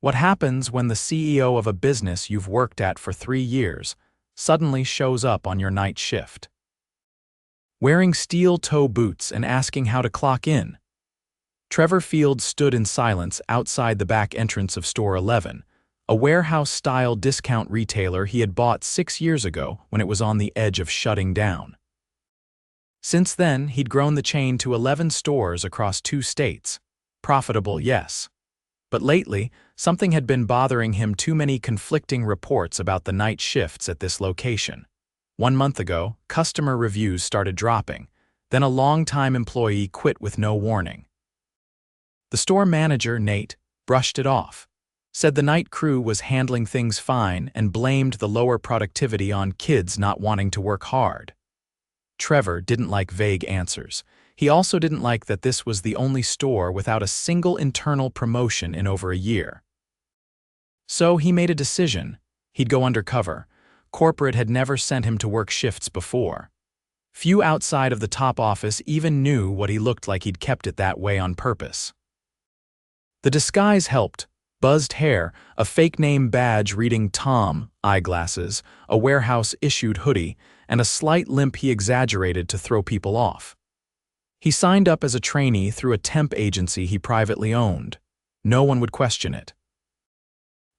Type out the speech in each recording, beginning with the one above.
What happens when the CEO of a business you've worked at for 3 years suddenly shows up on your night shift? Wearing steel-toe boots and asking how to clock in. Trevor Field stood in silence outside the back entrance of Store 11, a warehouse-style discount retailer he had bought 6 years ago when it was on the edge of shutting down. Since then, he'd grown the chain to 11 stores across 2 states. Profitable, yes. But lately, something had been bothering him: too many conflicting reports about the night shifts at this location. 1 month ago, customer reviews started dropping. Then a long-time employee quit with no warning. The store manager, Nate, brushed it off, said the night crew was handling things fine, and blamed the lower productivity on kids not wanting to work hard. Trevor didn't like vague answers. He also didn't like that this was the only store without a single internal promotion in over a year. So he made a decision. He'd go undercover. Corporate had never sent him to work shifts before. Few outside of the top office even knew what he looked like. He'd kept it that way on purpose. The disguise helped: buzzed hair, a fake name badge reading Tom, eyeglasses, a warehouse-issued hoodie, and a slight limp he exaggerated to throw people off. He signed up as a trainee through a temp agency he privately owned. No one would question it.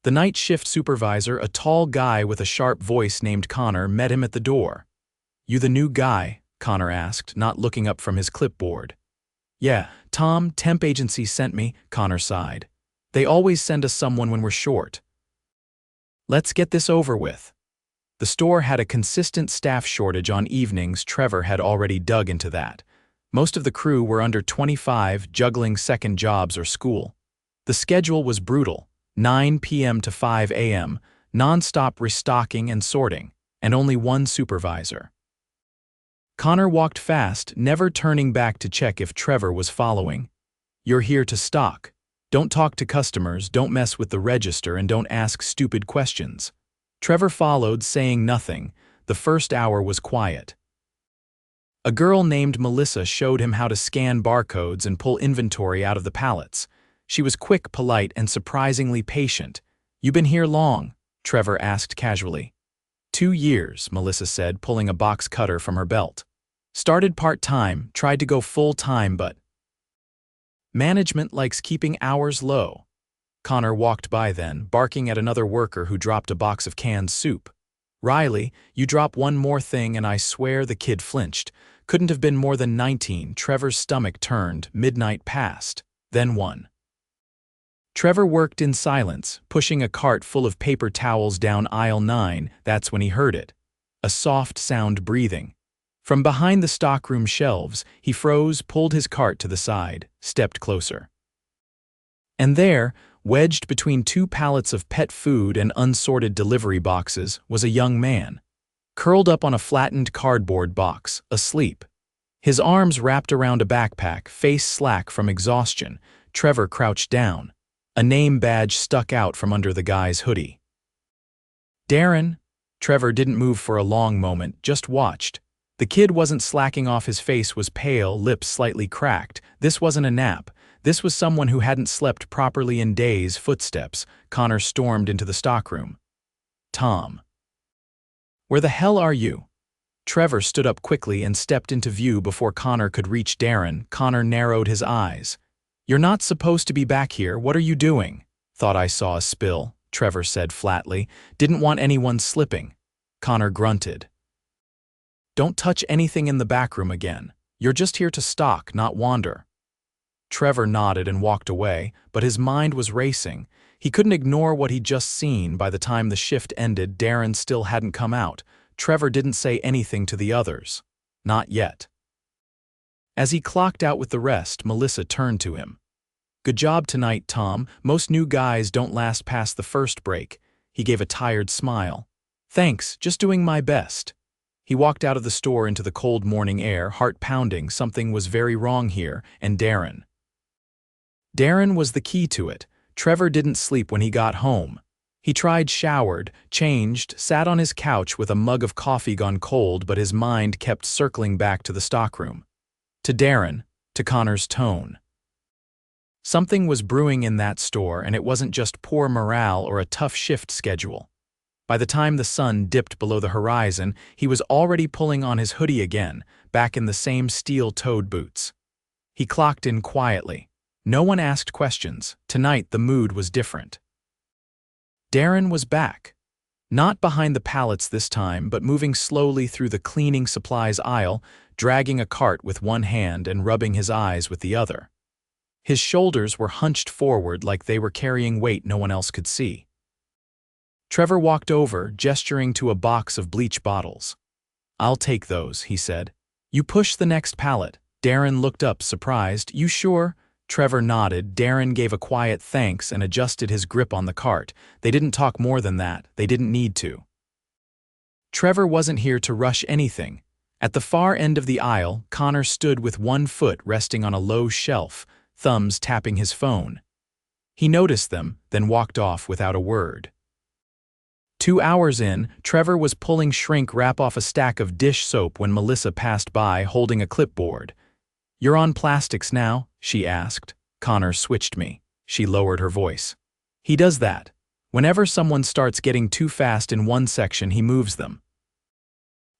The night shift supervisor, a tall guy with a sharp voice named Connor, met him at the door. "You the new guy?" Connor asked, not looking up from his clipboard. "Yeah, Tom, temp agency sent me," Connor sighed. "They always send us someone when we're short." "Let's get this over with." The store had a consistent staff shortage on evenings. Trevor had already dug into that. Most of the crew were under 25, juggling second jobs or school. The schedule was brutal: 9 p.m. to 5 a.m., non-stop restocking and sorting, and only one supervisor. Connor walked fast, never turning back to check if Trevor was following. "You're here to stock. Don't talk to customers, don't mess with the register, and don't ask stupid questions." Trevor followed, saying nothing. The first hour was quiet. A girl named Melissa showed him how to scan barcodes and pull inventory out of the pallets. She was quick, polite, and surprisingly patient. "You been here long?" Trevor asked casually. 2 years, Melissa said, pulling a box cutter from her belt. "Started part-time, tried to go full-time, but management likes keeping hours low." Connor walked by then, barking at another worker who dropped a box of canned soup. "Riley, you drop one more thing and I swear." The kid flinched. Couldn't have been more than 19. Trevor's stomach turned. Midnight passed. Then 1. Trevor worked in silence, pushing a cart full of paper towels down aisle 9. That's when he heard it. A soft sound: breathing. From behind the stockroom shelves, he froze, pulled his cart to the side, stepped closer. And there, wedged between 2 pallets of pet food and unsorted delivery boxes, was a young man, curled up on a flattened cardboard box, asleep. His arms wrapped around a backpack, face slack from exhaustion. Trevor crouched down. A name badge stuck out from under the guy's hoodie. "Darren." Trevor didn't move for a long moment, just watched. The kid wasn't slacking off. His face was pale, lips slightly cracked. This wasn't a nap. This was someone who hadn't slept properly in days. Footsteps. Connor stormed into the stockroom. "Tom. Where the hell are you?" Trevor stood up quickly and stepped into view before Connor could reach Darren. Connor narrowed his eyes. "You're not supposed to be back here. What are you doing?" "Thought I saw a spill," Trevor said flatly. "Didn't want anyone slipping." Connor grunted. "Don't touch anything in the back room again. You're just here to stock, not wander." Trevor nodded and walked away, but his mind was racing. He couldn't ignore what he'd just seen. By the time the shift ended, Darren still hadn't come out. Trevor didn't say anything to the others. Not yet. As he clocked out with the rest, Melissa turned to him. "Good job tonight, Tom. Most new guys don't last past the first break." He gave a tired smile. "Thanks, just doing my best." He walked out of the store into the cold morning air, heart pounding. Something was very wrong here, and Darren was the key to it. Trevor didn't sleep when he got home. He tried, showered, changed, sat on his couch with a mug of coffee gone cold, but his mind kept circling back to the stockroom. To Darren, to Connor's tone. Something was brewing in that store, and it wasn't just poor morale or a tough shift schedule. By the time the sun dipped below the horizon, he was already pulling on his hoodie again, back in the same steel-toed boots. He clocked in quietly. No one asked questions. Tonight the mood was different. Darren was back. Not behind the pallets this time, but moving slowly through the cleaning supplies aisle, dragging a cart with one hand and rubbing his eyes with the other. His shoulders were hunched forward like they were carrying weight no one else could see. Trevor walked over, gesturing to a box of bleach bottles. "I'll take those," he said. "You push the next pallet." Darren looked up, surprised. "You sure?" Trevor nodded. Darren gave a quiet thanks and adjusted his grip on the cart. They didn't talk more than that. They didn't need to. Trevor wasn't here to rush anything. At the far end of the aisle, Connor stood with one foot resting on a low shelf, thumbs tapping his phone. He noticed them, then walked off without a word. 2 hours in, Trevor was pulling shrink wrap off a stack of dish soap when Melissa passed by holding a clipboard. "You're on plastics now?" she asked. "Connor switched me." She lowered her voice. "He does that. Whenever someone starts getting too fast in one section, he moves them.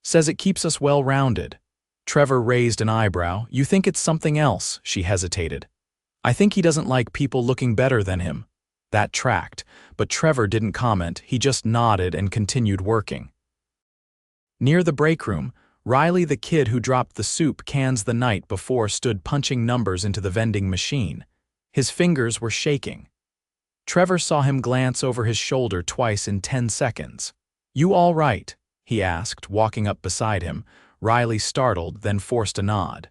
Says it keeps us well-rounded." Trevor raised an eyebrow. "You think it's something else?" She hesitated. "I think he doesn't like people looking better than him." That tracked, but Trevor didn't comment. He just nodded and continued working. Near the break room, Riley, the kid who dropped the soup cans the night before, stood punching numbers into the vending machine. His fingers were shaking. Trevor saw him glance over his shoulder twice in 10 seconds. "You all right?" he asked, walking up beside him. Riley startled, then forced a nod.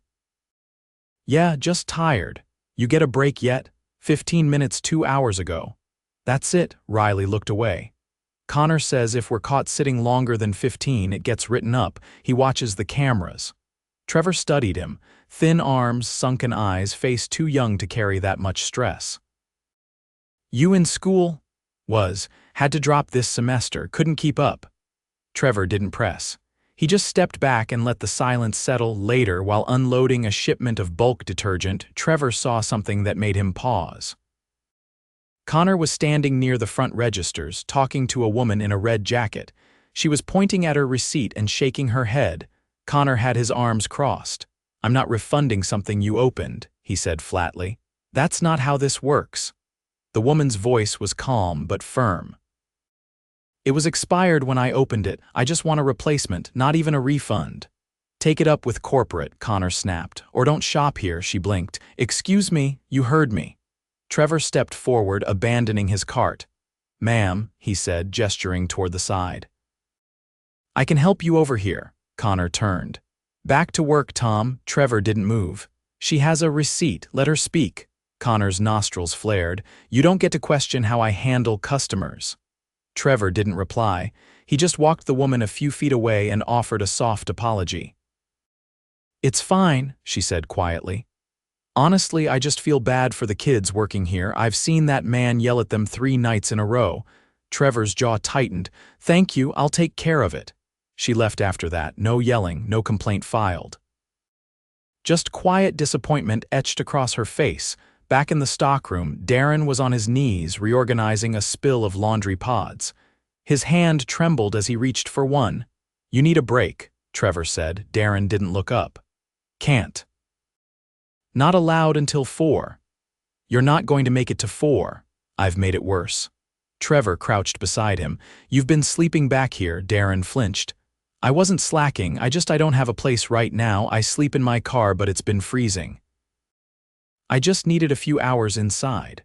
"Yeah, just tired. You get a break yet?" 15 minutes 2 hours ago. "That's it." Riley looked away. "Connor says if we're caught sitting longer than 15, it gets written up. He watches the cameras." Trevor studied him. Thin arms, sunken eyes, face too young to carry that much stress. "You in school?" Had to drop this semester, couldn't keep up." Trevor didn't press. He just stepped back and let the silence settle. Later, while unloading a shipment of bulk detergent, Trevor saw something that made him pause. Connor was standing near the front registers, talking to a woman in a red jacket. She was pointing at her receipt and shaking her head. Connor had his arms crossed. "I'm not refunding something you opened," he said flatly. "That's not how this works." The woman's voice was calm but firm. "It was expired when I opened it. I just want a replacement, not even a refund." "Take it up with corporate," Connor snapped. "Or don't shop here," she blinked. "Excuse me, you heard me." Trevor stepped forward, abandoning his cart. "Ma'am," he said, gesturing toward the side. "I can help you over here." Connor turned. "Back to work, Tom." Trevor didn't move. "She has a receipt. Let her speak." Connor's nostrils flared. "You don't get to question how I handle customers." Trevor didn't reply. He just walked the woman a few feet away and offered a soft apology. "It's fine," she said quietly. "Honestly, I just feel bad for the kids working here. I've seen that man yell at them 3 nights in a row." Trevor's jaw tightened. "Thank you, I'll take care of it." She left after that. No yelling, no complaint filed. Just quiet disappointment etched across her face. Back in the stockroom, Darren was on his knees reorganizing a spill of laundry pods. His hand trembled as he reached for one. "You need a break," Trevor said. Darren didn't look up. "Can't." "Not allowed until 4. "You're not going to make it to 4. "I've made it worse." Trevor crouched beside him. "You've been sleeping back here," Darren flinched. "I wasn't slacking, I don't have a place right now. I sleep in my car, but it's been freezing. I just needed a few hours inside."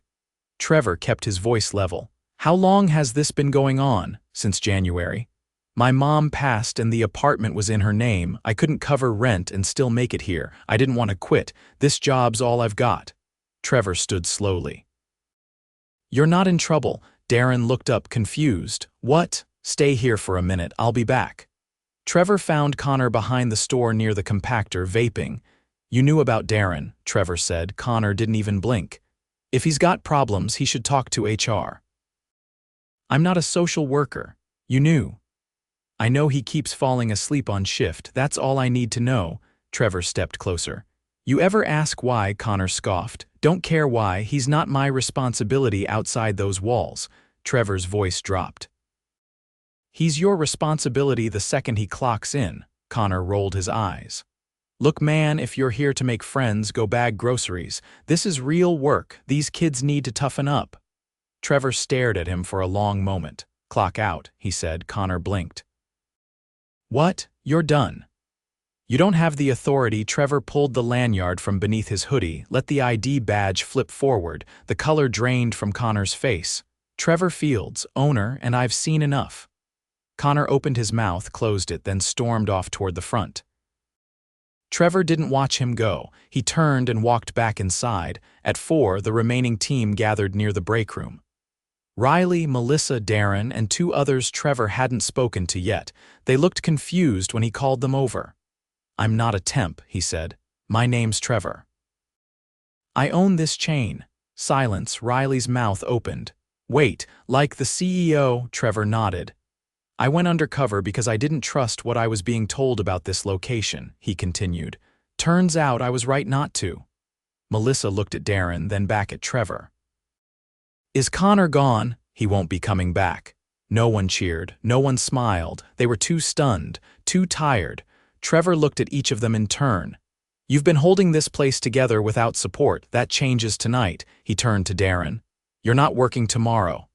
Trevor kept his voice level. "How long has this been going on?" "Since January. My mom passed and the apartment was in her name. I couldn't cover rent and still make it here. I didn't want to quit. This job's all I've got." Trevor stood slowly. "You're not in trouble." Darren looked up confused. "What?" "Stay here for a minute, I'll be back." Trevor found Connor behind the store near the compactor, vaping. "You knew about Darren," Trevor said. Connor didn't even blink. "If he's got problems, he should talk to HR." "I'm not a social worker." "You knew." "I know he keeps falling asleep on shift. That's all I need to know." Trevor stepped closer. "You ever ask why?" Connor scoffed. Don't care why, he's not my responsibility outside those walls. Trevor's voice dropped. He's your responsibility the second he clocks in. Connor rolled his eyes. Look, man, if you're here to make friends, go bag groceries. This is real work. These kids need to toughen up. Trevor stared at him for a long moment. Clock out, he said. Connor blinked. What? You're done. You don't have the authority. Trevor pulled the lanyard from beneath his hoodie, let the ID badge flip forward. The color drained from Connor's face. Trevor Fields, owner, and I've seen enough. Connor opened his mouth, closed it, then stormed off toward the front. Trevor didn't watch him go. He turned and walked back inside. At 4, the remaining team gathered near the break room. Riley, Melissa, Darren, and 2 others Trevor hadn't spoken to yet. They looked confused when he called them over. I'm not a temp, he said. My name's Trevor. I own this chain. Silence. Riley's mouth opened. Wait, like the CEO, Trevor nodded. I went undercover because I didn't trust what I was being told about this location, he continued. Turns out I was right not to. Melissa looked at Darren, then back at Trevor. Is Connor gone? He won't be coming back. No one cheered. No one smiled. They were too stunned, too tired. Trevor looked at each of them in turn. You've been holding this place together without support. That changes tonight. He turned to Darren. You're not working tomorrow.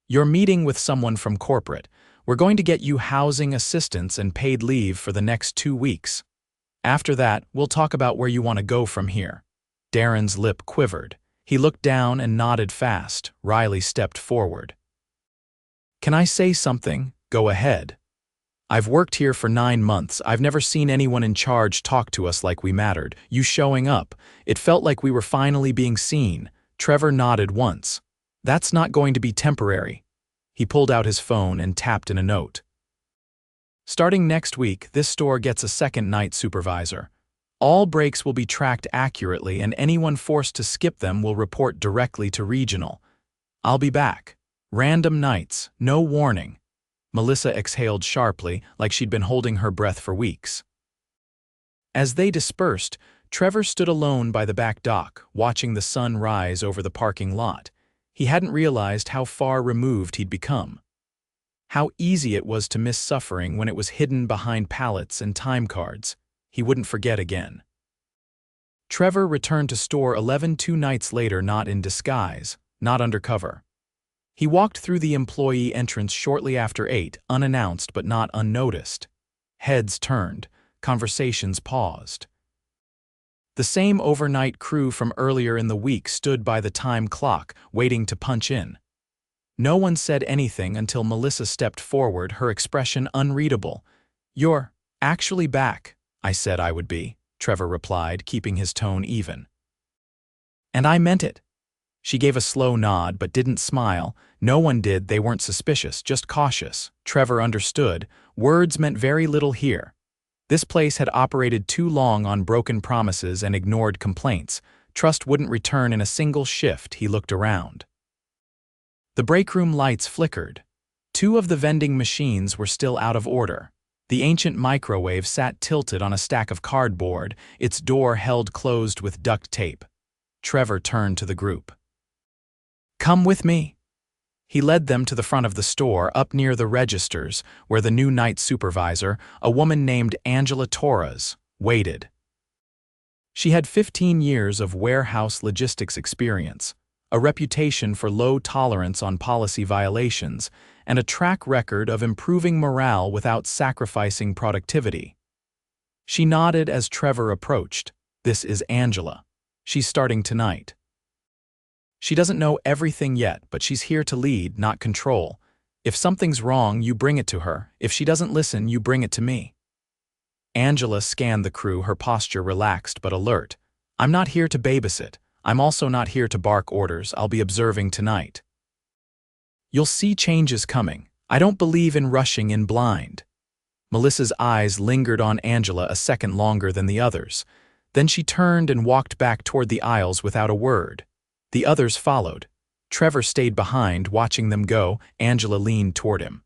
You're meeting with someone from corporate. We're going to get you housing assistance and paid leave for the next 2 weeks. After that, we'll talk about where you want to go from here. Darren's lip quivered. He looked down and nodded fast. Riley stepped forward. Can I say something? Go ahead. I've worked here for 9 months. I've never seen anyone in charge talk to us like we mattered. You showing up. It felt like we were finally being seen. Trevor nodded once. That's not going to be temporary. He pulled out his phone and tapped in a note. Starting next week, this store gets a second night supervisor. All breaks will be tracked accurately, and anyone forced to skip them will report directly to regional. I'll be back. Random nights, no warning. Melissa exhaled sharply, like she'd been holding her breath for weeks. As they dispersed, Trevor stood alone by the back dock, watching the sun rise over the parking lot. He hadn't realized how far removed he'd become. How easy it was to miss suffering when it was hidden behind pallets and time cards. He wouldn't forget again. Trevor returned to store 11 2 nights later, not in disguise, not undercover. He walked through the employee entrance shortly after 8, unannounced but not unnoticed. Heads turned, conversations paused. The same overnight crew from earlier in the week stood by the time clock, waiting to punch in. No one said anything until Melissa stepped forward, her expression unreadable. You're actually back. I said I would be, Trevor replied, keeping his tone even. And I meant it. She gave a slow nod but didn't smile. No one did. They weren't suspicious, just cautious. Trevor understood. Words meant very little here. This place had operated too long on broken promises and ignored complaints. Trust wouldn't return in a single shift. He looked around. The break room lights flickered. 2 of the vending machines were still out of order. The ancient microwave sat tilted on a stack of cardboard, its door held closed with duct tape. Trevor turned to the group. Come with me. He led them to the front of the store, up near the registers, where the new night supervisor, a woman named Angela Torres, waited. She had 15 years of warehouse logistics experience, a reputation for low tolerance on policy violations, and a track record of improving morale without sacrificing productivity. She nodded as Trevor approached. This is Angela. She's starting tonight. She doesn't know everything yet, but she's here to lead, not control. If something's wrong, you bring it to her. If she doesn't listen, you bring it to me. Angela scanned the crew, her posture relaxed but alert. I'm not here to babysit. I'm also not here to bark orders. I'll be observing tonight. You'll see changes coming. I don't believe in rushing in blind. Melissa's eyes lingered on Angela a second longer than the others. Then she turned and walked back toward the aisles without a word. The others followed. Trevor stayed behind, watching them go. Angela leaned toward him.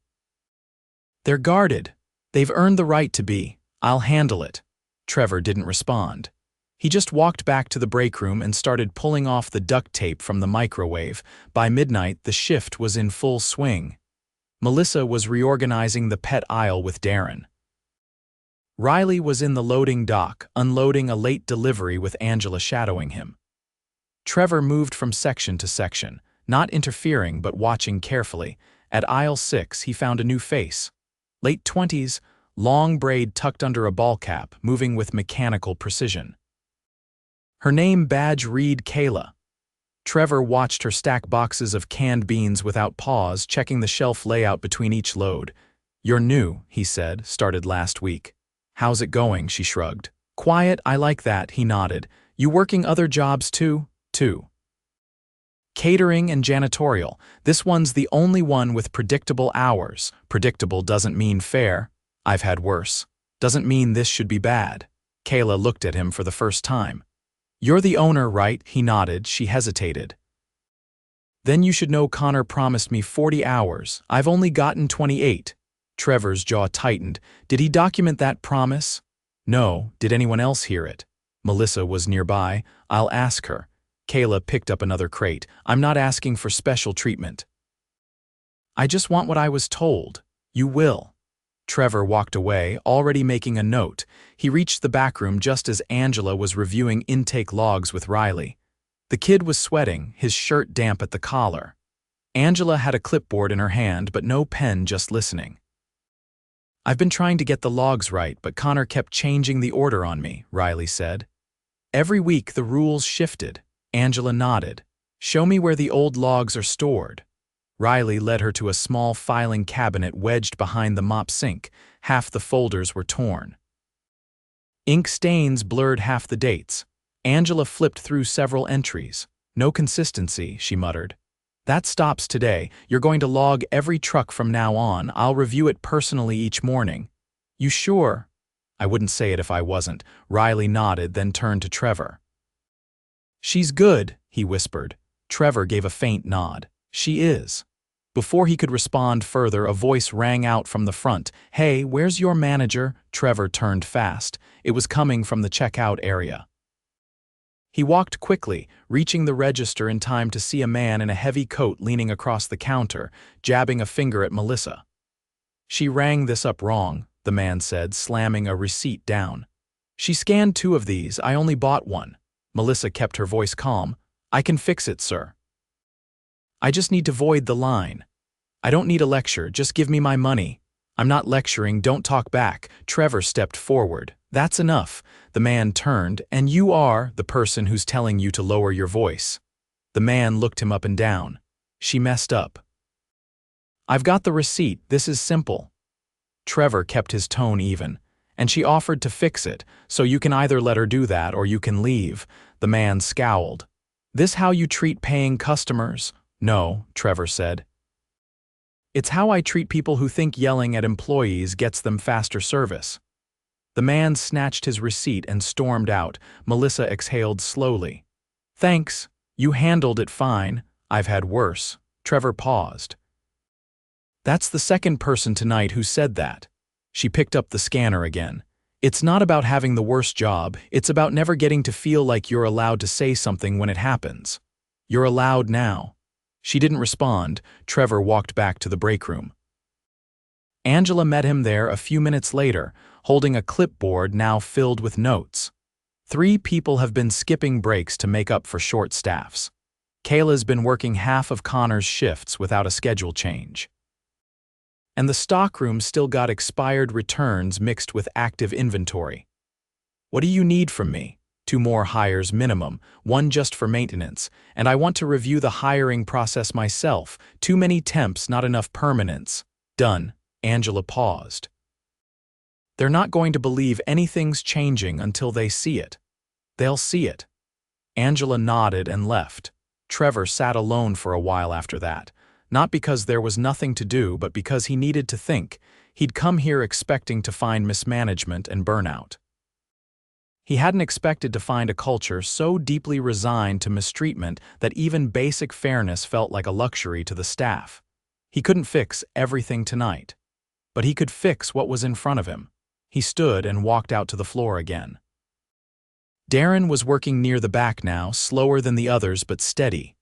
They're guarded. They've earned the right to be. I'll handle it. Trevor didn't respond. He just walked back to the break room and started pulling off the duct tape from the microwave. By midnight, the shift was in full swing. Melissa was reorganizing the pet aisle with Darren. Riley was in the loading dock, unloading a late delivery with Angela shadowing him. Trevor moved from section to section, not interfering but watching carefully. At aisle 6, he found a new face. Late 20s, long braid tucked under a ball cap, moving with mechanical precision. Her name badge read Kayla. Trevor watched her stack boxes of canned beans without pause, checking the shelf layout between each load. "You're new," he said, "started last week." "How's it going?" she shrugged. "Quiet, I like that," he nodded. "You working other jobs too?" "Too. Catering and janitorial. This one's the only one with predictable hours." "Predictable doesn't mean fair." "I've had worse." "Doesn't mean this should be bad." Kayla looked at him for the first time. "You're the owner, right?" He nodded. She hesitated. "Then you should know Connor promised me 40 hours. I've only gotten 28. Trevor's jaw tightened. "Did he document that promise?" "No. Did anyone else hear it?" Melissa was nearby. "I'll ask her." Kayla picked up another crate. "I'm not asking for special treatment. I just want what I was told." "You will." Trevor walked away, already making a note. He reached the back room just as Angela was reviewing intake logs with Riley. The kid was sweating, his shirt damp at the collar. Angela had a clipboard in her hand, but no pen, just listening. "I've been trying to get the logs right, but Connor kept changing the order on me," Riley said. "Every week the rules shifted." Angela nodded. "Show me where the old logs are stored." Riley led her to a small filing cabinet wedged behind the mop sink. Half the folders were torn. Ink stains blurred half the dates. Angela flipped through several entries. "No consistency," she muttered. "That stops today. You're going to log every truck from now on. I'll review it personally each morning." "You sure?" "I wouldn't say it if I wasn't." Riley nodded, then turned to Trevor. "She's good," he whispered. Trevor gave a faint nod. "She is." Before he could respond further, a voice rang out from the front. "Hey, where's your manager?" Trevor turned fast. It was coming from the checkout area. He walked quickly, reaching the register in time to see a man in a heavy coat leaning across the counter, jabbing a finger at Melissa. "She rang this up wrong," the man said, slamming a receipt down. "She scanned 2 of these. I only bought 1. Melissa kept her voice calm. "I can fix it, sir. I just need to void the line." "I don't need a lecture, just give me my money." "I'm not lecturing, don't talk back." Trevor stepped forward. "That's enough." The man turned. "And you are the person who's telling you to lower your voice." The man looked him up and down. "She messed up." "I've got the receipt, this is simple." Trevor kept his tone even. "And she offered to fix it, so you can either let her do that or you can leave." The man scowled. "This how you treat paying customers?" "No," Trevor said. "It's how I treat people who think yelling at employees gets them faster service." The man snatched his receipt and stormed out. Melissa exhaled slowly. "Thanks, you handled it fine. I've had worse." Trevor paused. "That's the second person tonight who said that." She picked up the scanner again. "It's not about having the worst job, it's about never getting to feel like you're allowed to say something when it happens. You're allowed now." She didn't respond. Trevor walked back to the break room. Angela met him there a few minutes later, holding a clipboard now filled with notes. 3 people have been skipping breaks to make up for short staffs. Kayla's been working half of Connor's shifts without a schedule change. And the stockroom still got expired returns mixed with active inventory. "What do you need from me?" 2 more hires minimum, 1 just for maintenance, and I want to review the hiring process myself. Too many temps, not enough permanents. Done. Angela paused. "They're not going to believe anything's changing until they see it." "They'll see it." Angela nodded and left. Trevor sat alone for a while after that, not because there was nothing to do, but because he needed to think. He'd come here expecting to find mismanagement and burnout. He hadn't expected to find a culture so deeply resigned to mistreatment that even basic fairness felt like a luxury to the staff. He couldn't fix everything tonight, but he could fix what was in front of him. He stood and walked out to the floor again. Darren was working near the back now, slower than the others but steady.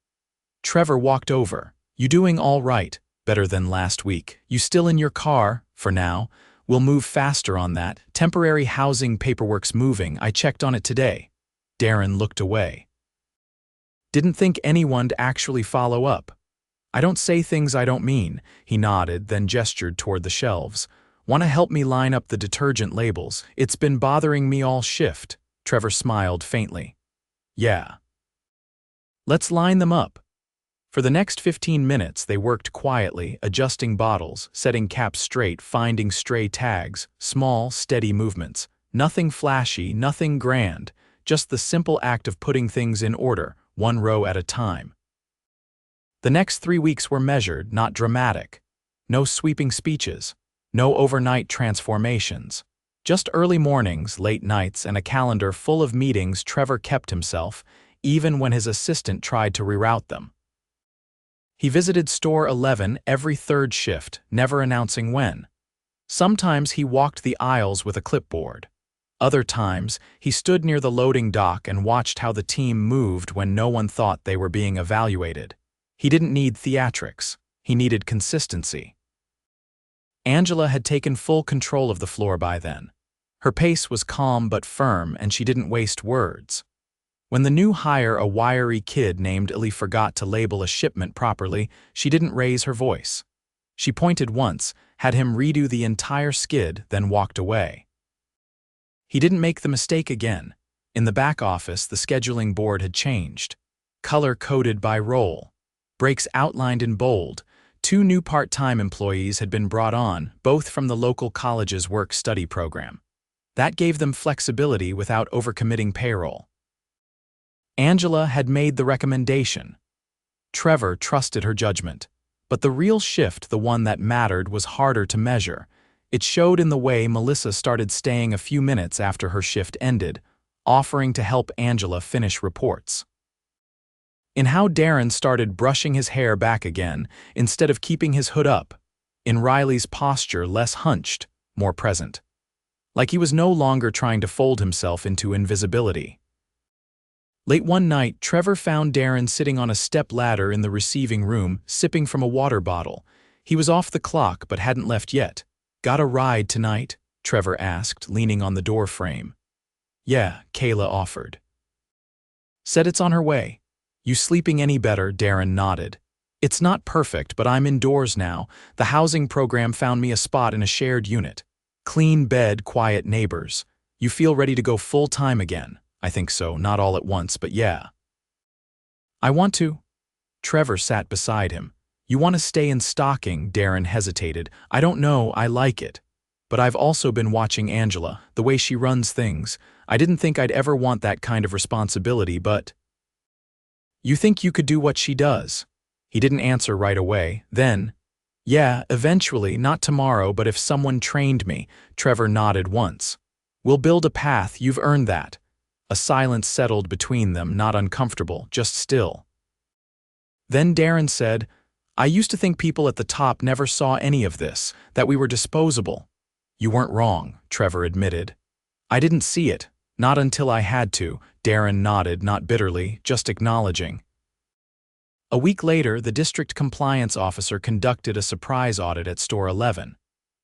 Trevor walked over. "You doing all right? Better than last week. You still in your car? For now. We'll move faster on that. Temporary housing paperwork's moving. I checked on it today." Darren looked away. "Didn't think anyone'd actually follow up." "I don't say things I don't mean." He nodded, then gestured toward the shelves. "Want to help me line up the detergent labels? It's been bothering me all shift." Trevor smiled faintly. "Yeah. Let's line them up." For the next 15 minutes they worked quietly, adjusting bottles, setting caps straight, finding stray tags, small, steady movements. Nothing flashy, nothing grand, just the simple act of putting things in order, one row at a time. The next 3 weeks were measured, not dramatic. No sweeping speeches, no overnight transformations. Just early mornings, late nights, and a calendar full of meetings Trevor kept himself, even when his assistant tried to reroute them. He visited Store 11 every third shift, never announcing when. Sometimes he walked the aisles with a clipboard. Other times, he stood near the loading dock and watched how the team moved when no one thought they were being evaluated. He didn't need theatrics. He needed consistency. Angela had taken full control of the floor by then. Her pace was calm but firm, and she didn't waste words. When the new hire, a wiry kid named Illy, forgot to label a shipment properly, she didn't raise her voice. She pointed once, had him redo the entire skid, then walked away. He didn't make the mistake again. In the back office, the scheduling board had changed. Color-coded by role. Breaks outlined in bold. 2 new part-time employees had been brought on, both from the local college's work-study program. That gave them flexibility without overcommitting payroll. Angela had made the recommendation. Trevor trusted her judgment. But the real shift, the one that mattered, was harder to measure. It showed in the way Melissa started staying a few minutes after her shift ended, offering to help Angela finish reports. In how Darren started brushing his hair back again, instead of keeping his hood up. In Riley's posture, less hunched, more present. Like he was no longer trying to fold himself into invisibility. Late one night, Trevor found Darren sitting on a step ladder in the receiving room, sipping from a water bottle. He was off the clock but hadn't left yet. "Got a ride tonight?" Trevor asked, leaning on the door frame. "Yeah," Kayla offered. "Said it's on her way." "You sleeping any better?" Darren nodded. "It's not perfect, but I'm indoors now. The housing program found me a spot in a shared unit. Clean bed, quiet neighbors. You feel ready to go full-time again?" "I think so, not all at once, but yeah." "I want to." Trevor sat beside him. "You want to stay in stocking?" Darren hesitated. "I don't know, I like it. But I've also been watching Angela, the way she runs things. I didn't think I'd ever want that kind of responsibility, but..." "You think you could do what she does?" He didn't answer right away. Then, "Yeah, eventually, not tomorrow, but if someone trained me." Trevor nodded once. "We'll build a path, you've earned that." A silence settled between them, not uncomfortable, just still. Then Darren said, "I used to think people at the top never saw any of this, that we were disposable." "You weren't wrong," Trevor admitted. "I didn't see it, not until I had to." Darren nodded, not bitterly, just acknowledging. A week later, the district compliance officer conducted a surprise audit at Store 11.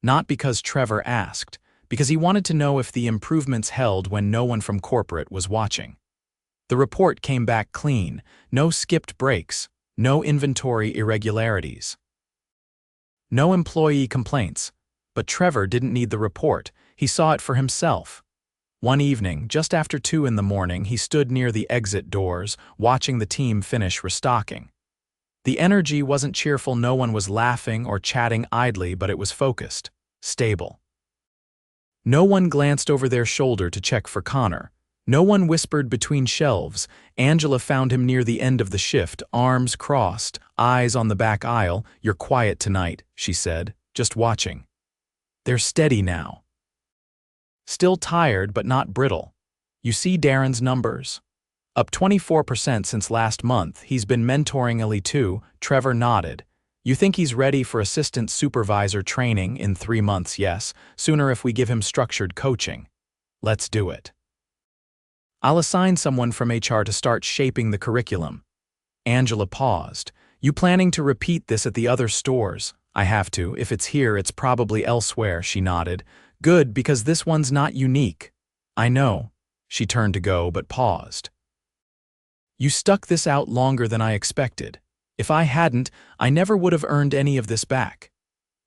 Not because Trevor asked, because he wanted to know if the improvements held when no one from corporate was watching. The report came back clean, no skipped breaks, no inventory irregularities. No employee complaints, but Trevor didn't need the report, he saw it for himself. One evening, just after 2 in the morning, he stood near the exit doors, watching the team finish restocking. The energy wasn't cheerful, no one was laughing or chatting idly, but it was focused, stable. No one glanced over their shoulder to check for Connor. No one whispered between shelves. Angela found him near the end of the shift, arms crossed, eyes on the back aisle. "You're quiet tonight," she said, "just watching." "They're steady now." "Still tired, but not brittle." "You see Darren's numbers?" "Up 24% since last month. He's been mentoring Ellie too." Trevor nodded. "You think he's ready for assistant supervisor training in 3 months?" "Yes, sooner if we give him structured coaching." "Let's do it." I'll assign someone from HR to start shaping the curriculum. Angela paused. You planning to repeat this at the other stores? I have to. If it's here, it's probably elsewhere, she nodded. Good, because this one's not unique. I know. She turned to go, but paused. You stuck this out longer than I expected. If I hadn't, I never would have earned any of this back.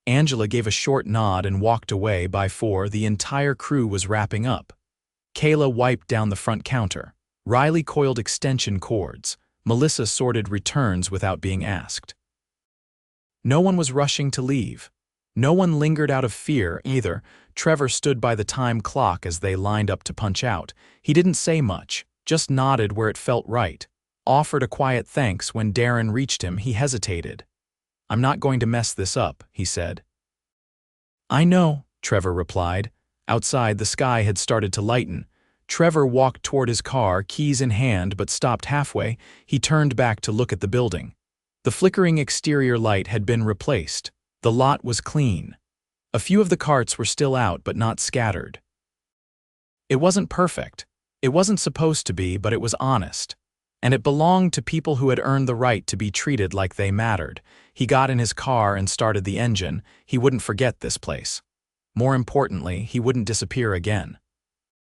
Angela gave a short nod and walked away. By 4, the entire crew was wrapping up. Kayla wiped down the front counter. Riley coiled extension cords. Melissa sorted returns without being asked. No one was rushing to leave. No one lingered out of fear, either. Trevor stood by the time clock as they lined up to punch out. He didn't say much, just nodded where it felt right. Offered a quiet thanks. When Darren reached him, he hesitated. I'm not going to mess this up, he said. I know, Trevor replied. Outside, the sky had started to lighten. Trevor walked toward his car, keys in hand, but stopped halfway. He turned back to look at the building. The flickering exterior light had been replaced. The lot was clean. A few of the carts were still out, but not scattered. It wasn't perfect. It wasn't supposed to be, but it was honest. And it belonged to people who had earned the right to be treated like they mattered. He got in his car and started the engine. He wouldn't forget this place. More importantly, he wouldn't disappear again.